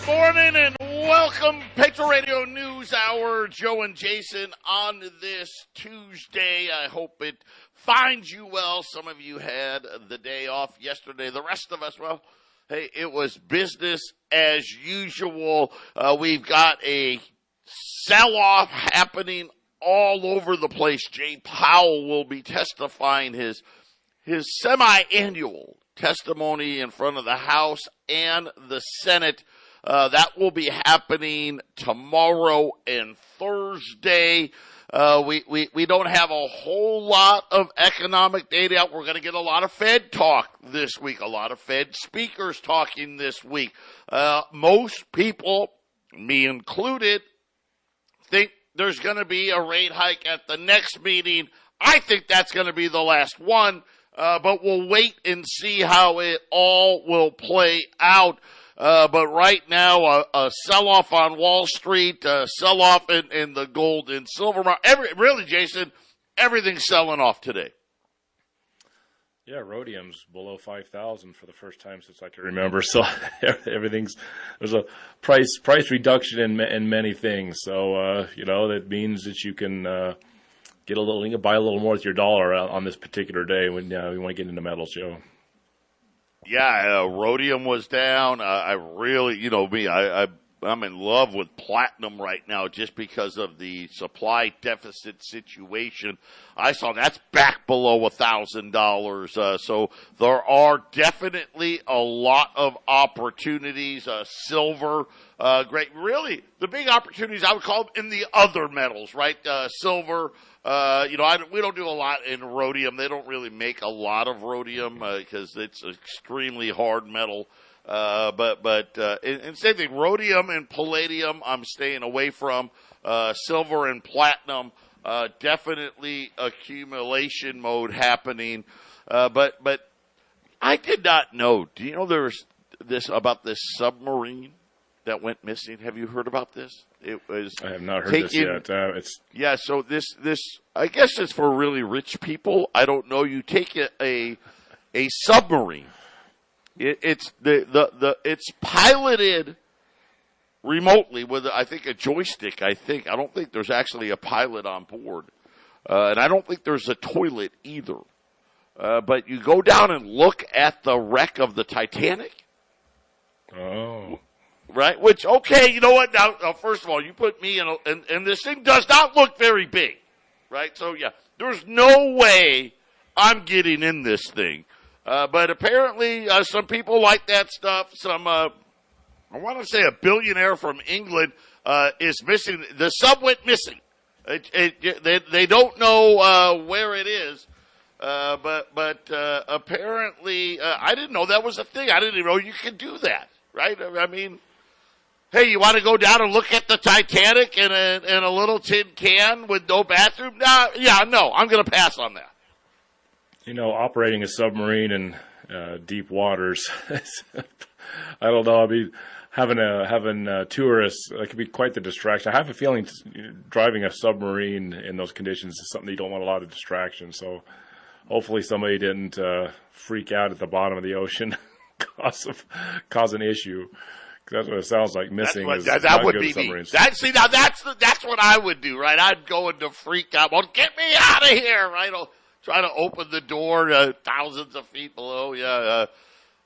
Good morning and welcome, Patriot Radio News Hour. Joe and Jason on this Tuesday. I hope it finds you well. Some of you had the day off yesterday. The rest of us, well, hey, it was business as usual. We've got a sell-off happening all over the place. Jay Powell will be testifying his semi-annual testimony in front of the House and the Senate. That will be happening tomorrow and Thursday. We don't have a whole lot of economic data out. We're going to get a lot of Fed talk this week, a lot of Fed speakers talking this week. Most people, me included, think there's going to be a rate hike at the next meeting. I think that's going to be the last one, but we'll wait and see how it all will play out. But right now, a sell-off on Wall Street, a sell-off in the gold and silver market. Really, Jason, everything's selling off today. Yeah, rhodium's below 5,000 for the first time since I can remember. So there's a price reduction in many things. So that means that you can you can buy a little more with your dollar on this particular day when you want to get into metals, Joe. Yeah, rhodium was down. I really, I'm in love with platinum right now just because of the supply deficit situation. I saw that's back below $1,000. So there are definitely a lot of opportunities. Silver, great. Really, the big opportunities I would call them in the other metals, right? Silver. We don't do a lot in rhodium. They don't really make a lot of rhodium because it's an extremely hard metal. And same thing, rhodium and palladium I'm staying away from. Silver and platinum, definitely accumulation mode happening. But I did not know. Do you know there's about this submarine that went missing? Have you heard about this? It was. I have not heard this yet. So this I guess it's for really rich people. I don't know. You take a submarine. It's it's piloted remotely with I think a joystick. I don't think there's actually a pilot on board, and I don't think there's a toilet either. But you go down and look at the wreck of the Titanic. Oh. Right, which, okay, you know what, now first of all, you put me and this thing does not look very big, right? So, yeah, there's no way I'm getting in this thing. But apparently some people like that stuff. Some, I want to say a billionaire from England is missing. The sub went missing. They don't know where it is. But apparently, I didn't know that was a thing. I didn't even know you could do that, right? I mean, hey, you want to go down and look at the Titanic in a little tin can with no bathroom? No, I'm going to pass on that. Operating a submarine in deep waters, I don't know. I mean, having tourists, that could be quite the distraction. I have a feeling driving a submarine in those conditions is something you don't want a lot of distraction. So hopefully somebody didn't freak out at the bottom of the ocean, cause an issue. That's what it sounds like. Missing that would be me. That's what I would do, right? I'd go into freak out. Well, get me out of here, right? I'll try to open the door thousands of feet below. Yeah,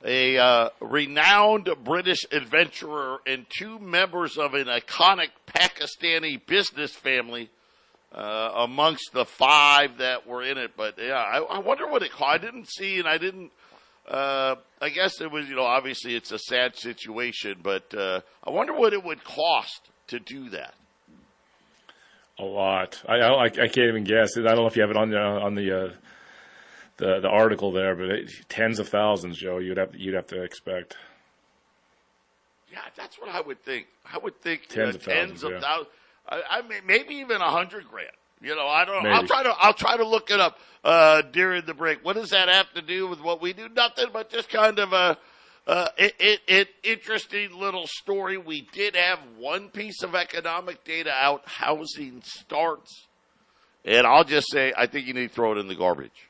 a renowned British adventurer and two members of an iconic Pakistani business family amongst the five that were in it. But yeah, I wonder what it cost. I didn't see, and I didn't. I guess it was, obviously it's a sad situation, but I wonder what it would cost to do that. A lot. I can't even guess. I don't know if you have it on the article there, but tens of thousands, Joe. You'd have to expect. Yeah, that's what I would think. I would think tens of thousands. I mean, maybe even $100,000. I don't know. Maybe. I'll try to look it up during the break. What does that have to do with what we do? Nothing, but just kind of an interesting little story. We did have one piece of economic data out: housing starts, and I'll just say I think you need to throw it in the garbage.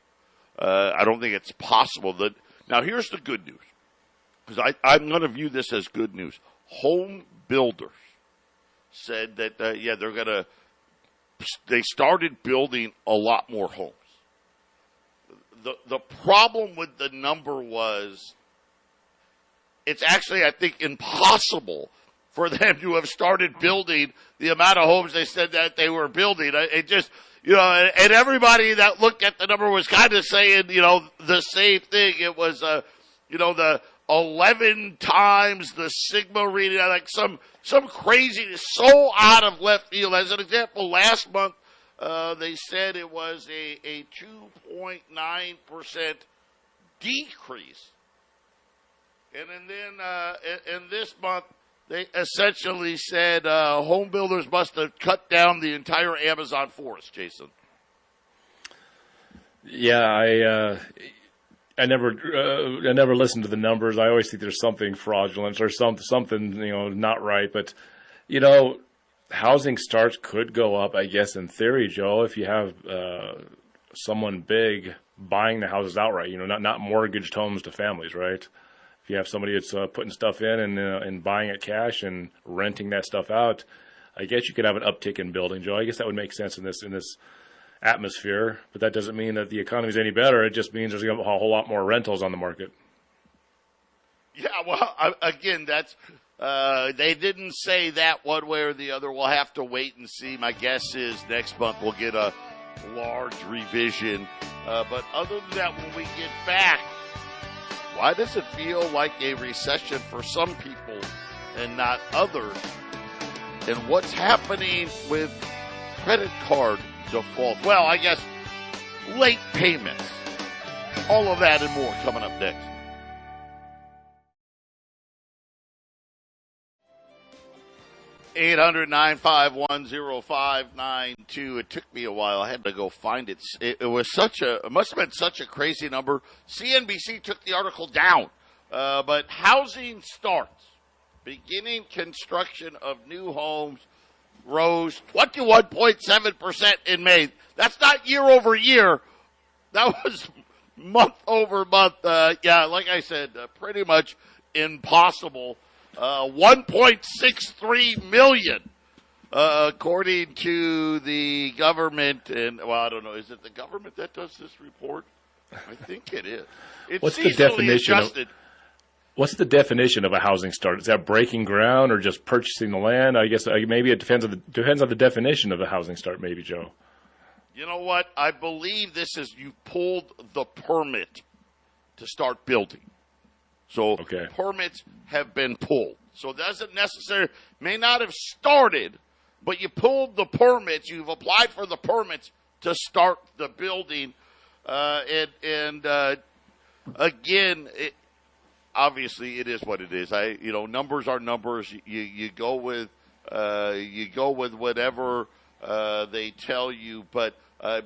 I don't think it's possible that. Now, here's the good news, because I'm going to view this as good news. home builders said that, they started building a lot more homes. The problem with the number was it's actually, I think, impossible for them to have started building the amount of homes they said that they were building. It just, and everybody that looked at the number was kind of saying, the same thing. It was, the 11 times the Sigma reading, like some craziness, so out of left field. As an example, last month, they said it was a 2.9% decrease. And then in this month, they essentially said home builders must have cut down the entire Amazon forest, Jason. Yeah, I never listened to the numbers. I always think there's something fraudulent or something not right. But housing starts could go up, I guess, in theory, Joe, if you have someone big buying the houses outright. Not mortgaged homes to families, right? If you have somebody that's putting stuff in and buying it cash and renting that stuff out, I guess you could have an uptick in building, Joe. I guess that would make sense in this atmosphere, but that doesn't mean that the economy is any better. It just means there's a whole lot more rentals on the market. Yeah, well, again, that's they didn't say that one way or the other. We'll have to wait and see. My guess is next month we'll get a large revision. But other than that, when we get back, why does it feel like a recession for some people and not others? And what's happening with credit card default? Well, I guess late payments. All of that and more coming up next. Eight 800-951-0592. It took me a while. I had to go find it. It must have been such a crazy number. CNBC took the article down. But housing starts. Beginning construction of new homes rose 21.7% in May. That's not year over year. That was month over month. Like I said, pretty much impossible. 1.63 million, according to the government. And, I don't know. Is it the government that does this report? I think it is. What's the definition adjusted. What's the definition of a housing start? Is that breaking ground or just purchasing the land? I guess maybe it depends on the definition of a housing start, maybe, Joe. You know what? I believe this is you pulled the permit to start building. So permits have been pulled. So it doesn't necessarily, may not have started, but you pulled the permits. You've applied for the permits to start the building. Again, obviously it is what it is. Numbers are numbers. You go with whatever they tell you. But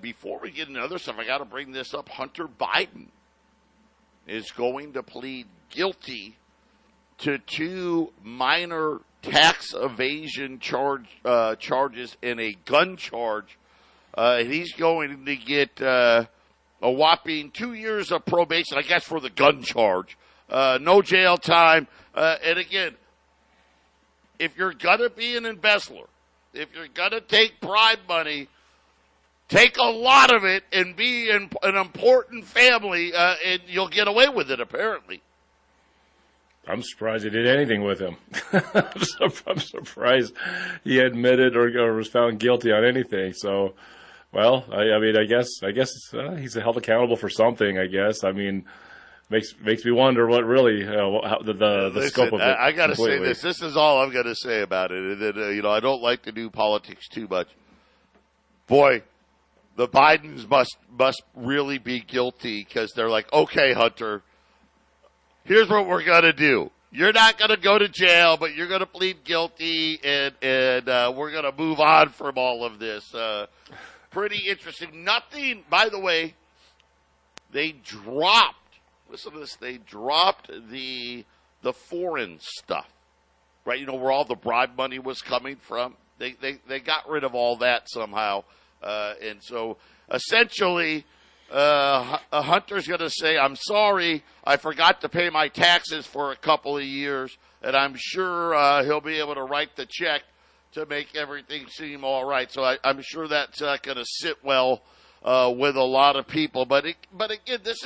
before we get into other stuff, I got to bring this up. Hunter Biden is going to plead guilty to 2 minor tax evasion charges and a gun charge. He's going to get a whopping 2 years of probation, I guess, for the gun charge. No jail time. And again, if you're going to be an embezzler, if you're going to take bribe money, take a lot of it and be in an important family, and you'll get away with it, apparently. I'm surprised he did anything with him. I'm surprised he admitted or was found guilty on anything. So, I guess he's held accountable for something. I guess. Makes me wonder what really the scope of it. I got to say this. This is all I'm going to say about it. And then, I don't like to do politics too much. Boy, the Bidens must really be guilty because they're like, okay, Hunter, here's what we're going to do. You're not going to go to jail, but you're going to plead guilty, and we're going to move on from all of this. Pretty interesting. Nothing, by the way, they dropped, listen to this, they dropped the foreign stuff, right? Where all the bribe money was coming from. They got rid of all that somehow. And so essentially Hunter's going to say, I'm sorry, I forgot to pay my taxes for a couple of years, and I'm sure he'll be able to write the check to make everything seem all right. So I'm sure that's going to sit well with a lot of people. But again, this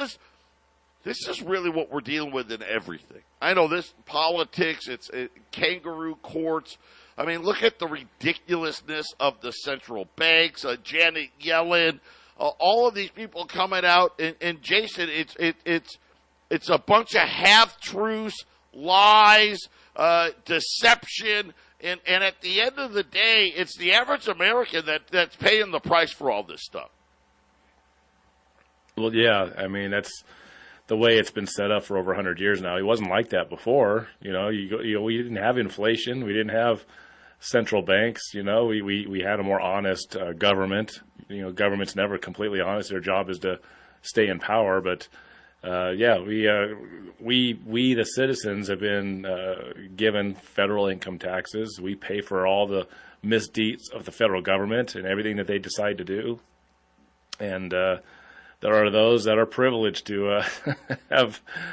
is really what we're dealing with in everything. I know this politics, it's kangaroo courts. I mean, look at the ridiculousness of the central banks, Janet Yellen, all of these people coming out. And Jason, it's a bunch of half-truths, lies, deception. And at the end of the day, it's the average American that's paying the price for all this stuff. Well, yeah, I mean, that's the way it's been set up for over 100 years now. It wasn't like that before. We didn't have inflation. We didn't have central banks. We had a more honest government. Government's never completely honest. Their job is to stay in power. But we the citizens have been given federal income taxes. We pay for all the misdeeds of the federal government and everything that they decide to do. And there are those that are privileged to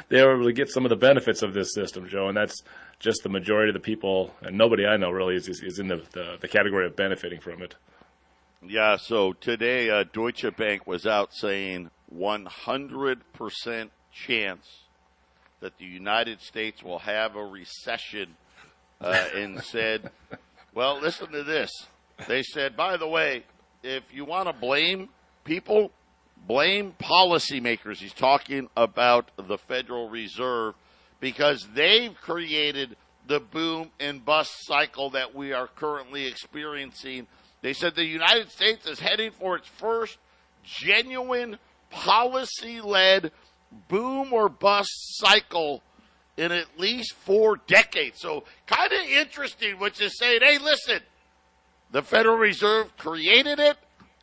they're able to get some of the benefits of this system, Joe, and that's just the majority of the people, and nobody I know really is in the category of benefiting from it. Yeah, so today Deutsche Bank was out saying 100% chance that the United States will have a recession and said, well, listen to this. They said, by the way, if you want to blame people, blame policymakers. He's talking about the Federal Reserve because they've created the boom and bust cycle that we are currently experiencing. They said the United States is heading for its first genuine policy-led boom or bust cycle in at least 4 decades. So kind of interesting, which is saying, hey, listen, the Federal Reserve created it,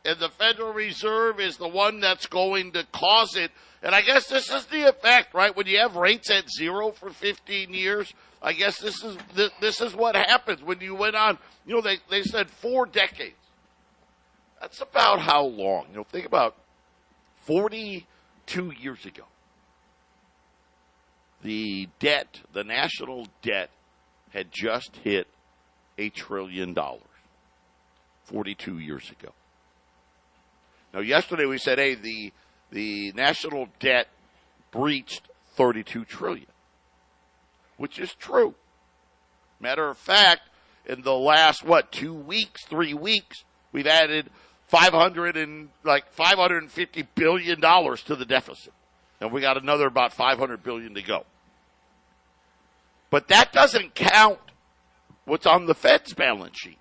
and the Federal Reserve is the one that's going to cause it. And I guess this is the effect, right? When you have rates at zero for 15 years, I guess this is what happens when you went on. They said 4 decades. That's about how long. Think about 42 years ago. The national debt had just hit $1 trillion 42 years ago. Now, yesterday we said, hey, the national debt breached $32 trillion, which is true. Matter of fact, in the last, 3 weeks, we've added $550 billion to the deficit. And we got another about $500 billion to go. But that doesn't count what's on the Fed's balance sheet.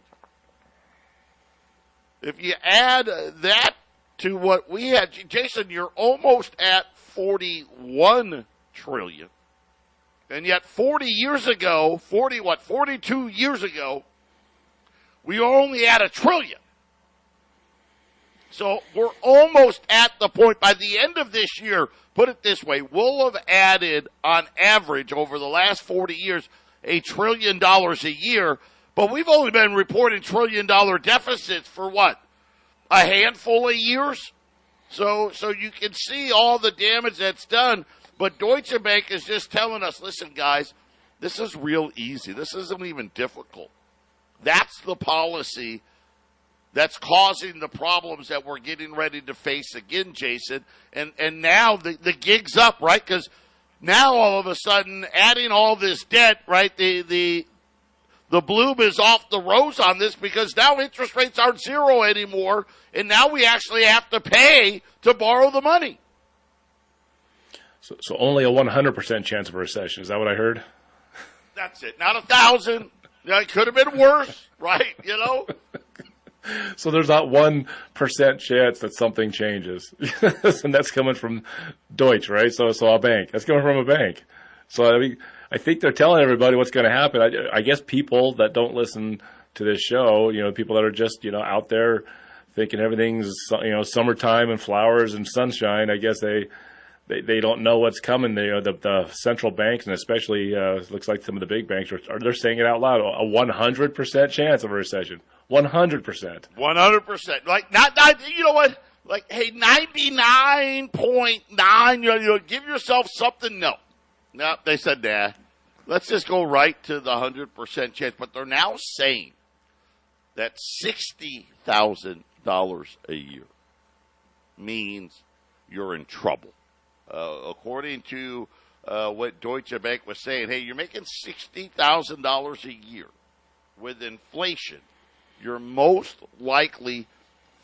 If you add that to what we had, Jason, you're almost at $41 trillion. And yet 42 years ago, we were only at $1 trillion. So we're almost at the point, by the end of this year, put it this way, we'll have added on average over the last 40 years $1 trillion a year, but we've only been reporting $1 trillion deficits for what? A handful of years? So you can see all the damage that's done, but Deutsche Bank is just telling us, listen, guys, this is real easy. This isn't even difficult. That's the policy that's causing the problems that we're getting ready to face again, Jason. And now the gig's up, right? Because now all of a sudden, adding all this debt, right, the bloom is off the rose on this because now interest rates aren't zero anymore, and now we actually have to pay to borrow the money. So only a 100% chance of a recession. Is that what I heard? That's it. Not 1,000. It could have been worse, right? So there's not 1% chance that something changes. And that's coming from Deutsche, right? So a bank. That's coming from a bank. So, I think they're telling everybody what's going to happen. I guess people that don't listen to this show, people that are just, out there thinking everything's, summertime and flowers and sunshine, I guess they don't know what's coming. The central banks, and especially looks like some of the big banks, they're saying it out loud, a 100% chance of a recession. 100%. 100%. Like, not, you know what? Like, hey, 99.9, give yourself something. No, they said, nah, let's just go right to the 100% chance. But they're now saying that $60,000 a year means you're in trouble. According to what Deutsche Bank was saying, hey, you're making $60,000 a year. With inflation, you're most likely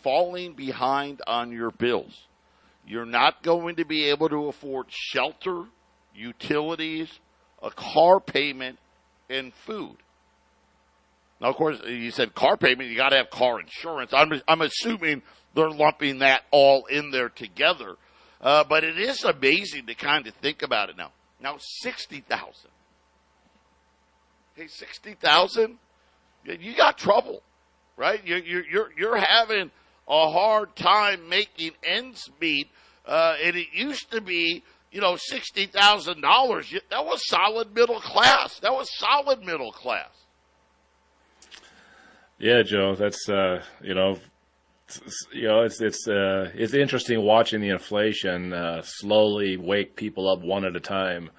falling behind on your bills. You're not going to be able to afford shelter, utilities, a car payment, and food. Now, of course, you said car payment, you got to have car insurance. I'm assuming they're lumping that all in there together. But it is amazing to kind of think about it now. Now, 60,000. Hey, 60,000? You got trouble, right? You're having a hard time making ends meet, and it used to be, $60,000. That was solid middle class. Yeah, Joe, that's it's interesting watching the inflation slowly wake people up one at a time.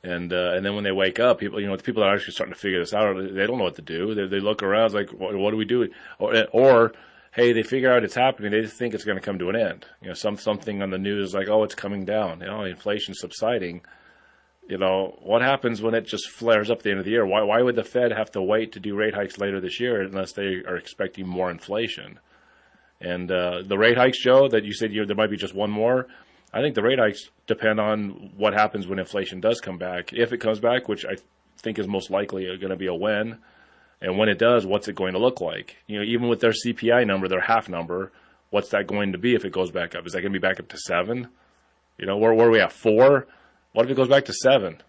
And then when they wake up, people, the people that are actually starting to figure this out, they don't know what to do. They look around, it's like, what do we do? Or hey, they figure out it's happening. They just think it's going to come to an end. Something on the news is like, oh, it's coming down. Inflation's subsiding. What happens when it just flares up at the end of the year? Why would the Fed have to wait to do rate hikes later this year unless they are expecting more inflation? And the rate hikes, Joe, that you said there might be just one more. I think the rate hikes depend on what happens when inflation does come back. If it comes back, which I think is most likely going to be a when, and when it does, what's it going to look like? Even with their CPI number, their half number, what's that going to be if it goes back up? Is that going to be back up to 7? Where are we at, 4? What if it goes back to 7?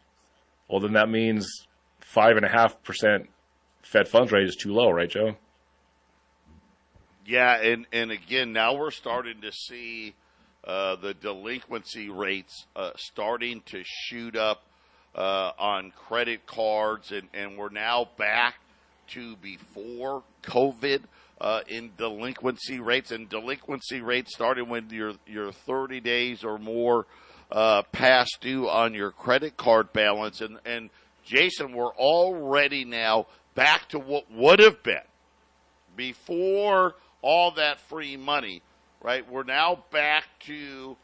Well, then that means 5.5% Fed funds rate is too low, right, Joe? Yeah, and again, now we're starting to see the delinquency rates starting to shoot up on credit cards, and we're now back to before COVID in delinquency rates. And delinquency rates starting when you're 30 days or more past due on your credit card balance. And Jason, we're already now back to what would have been before all that free money. Right, we're now back to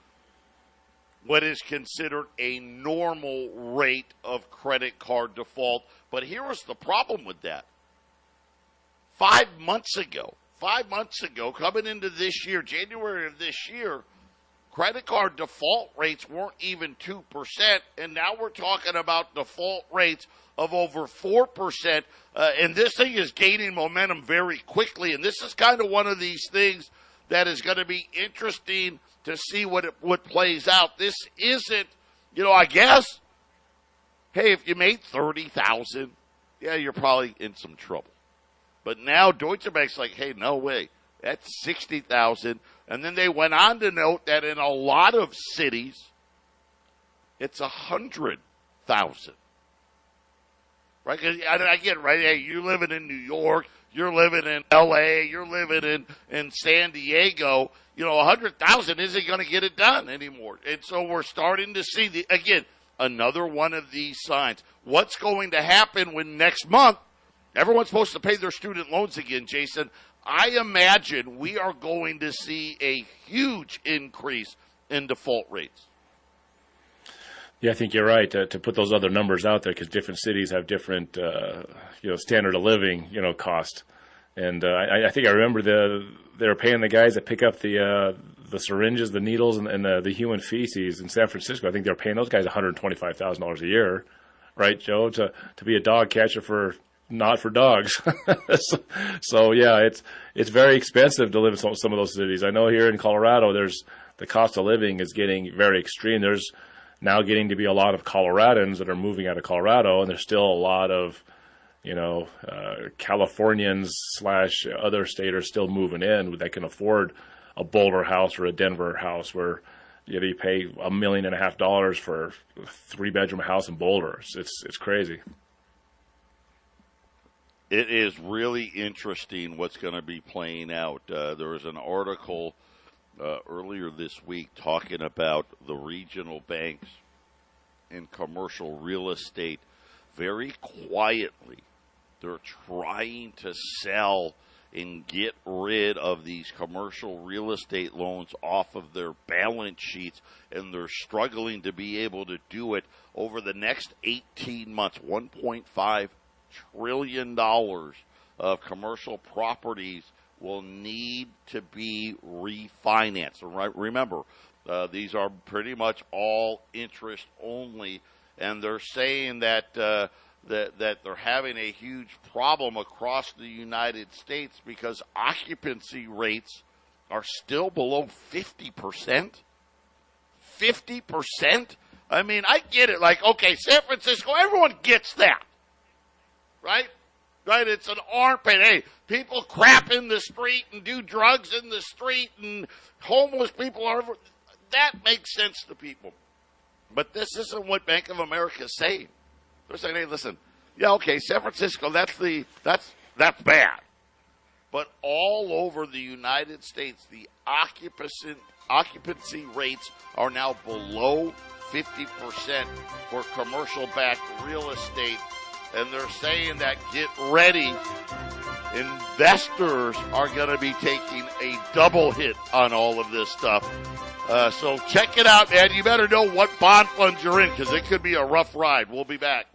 what is considered a normal rate of credit card default. But here was the problem with that. 5 months ago, coming into this year, January of this year, credit card default rates weren't even 2%, and now we're talking about default rates of over 4%, and this thing is gaining momentum very quickly, and this is kind of one of these things that is going to be interesting to see what plays out. This isn't, I guess, hey, if you made $30,000, yeah, you're probably in some trouble. But now Deutsche Bank's like, hey, no way, that's $60,000. And then they went on to note that in a lot of cities, it's $100,000. Right? I get it, right? Hey, you're living in New York. You're living in L.A., you're living in San Diego, 100,000 isn't going to get it done anymore. And so we're starting to see, again, another one of these signs. What's going to happen when next month everyone's supposed to pay their student loans again, Jason? I imagine we are going to see a huge increase in default rates. Yeah, I think you're right to put those other numbers out there because different cities have different, standard of living, cost. And I think I remember they were paying the guys that pick up the syringes, the needles, and the human feces in San Francisco. I think they were paying those guys $125,000 a year, right, Joe, to be a dog catcher not for dogs. So yeah, it's very expensive to live in some of those cities. I know here in Colorado, the cost of living is getting very extreme. There's now getting to be a lot of Coloradans that are moving out of Colorado, and there's still a lot of, Californians / other staters still moving in that can afford a Boulder house or a Denver house where, you pay $1.5 million for a 3-bedroom house in Boulder. It's crazy. It is really interesting what's going to be playing out. There was an article earlier this week talking about the regional banks and commercial real estate. Very quietly, they're trying to sell and get rid of these commercial real estate loans off of their balance sheets, and they're struggling to be able to do it over the next 18 months. $1.5 trillion of commercial properties will need to be refinanced. Remember, these are pretty much all interest only, and they're saying that that they're having a huge problem across the United States because occupancy rates are still below 50%. 50%? I mean, I get it. Like, okay, San Francisco, everyone gets that, right? Right? It's an armpit. Hey, people crap in the street and do drugs in the street and homeless people are. That makes sense to people. But this isn't what Bank of America is saying. They're saying, hey, listen, yeah, okay, San Francisco, that's bad. But all over the United States, the occupancy rates are now below 50% for commercial-backed real estate. And they're saying that get ready, investors are going to be taking a double hit on all of this stuff. So check it out, man. You better know what bond funds you're in because it could be a rough ride. We'll be back.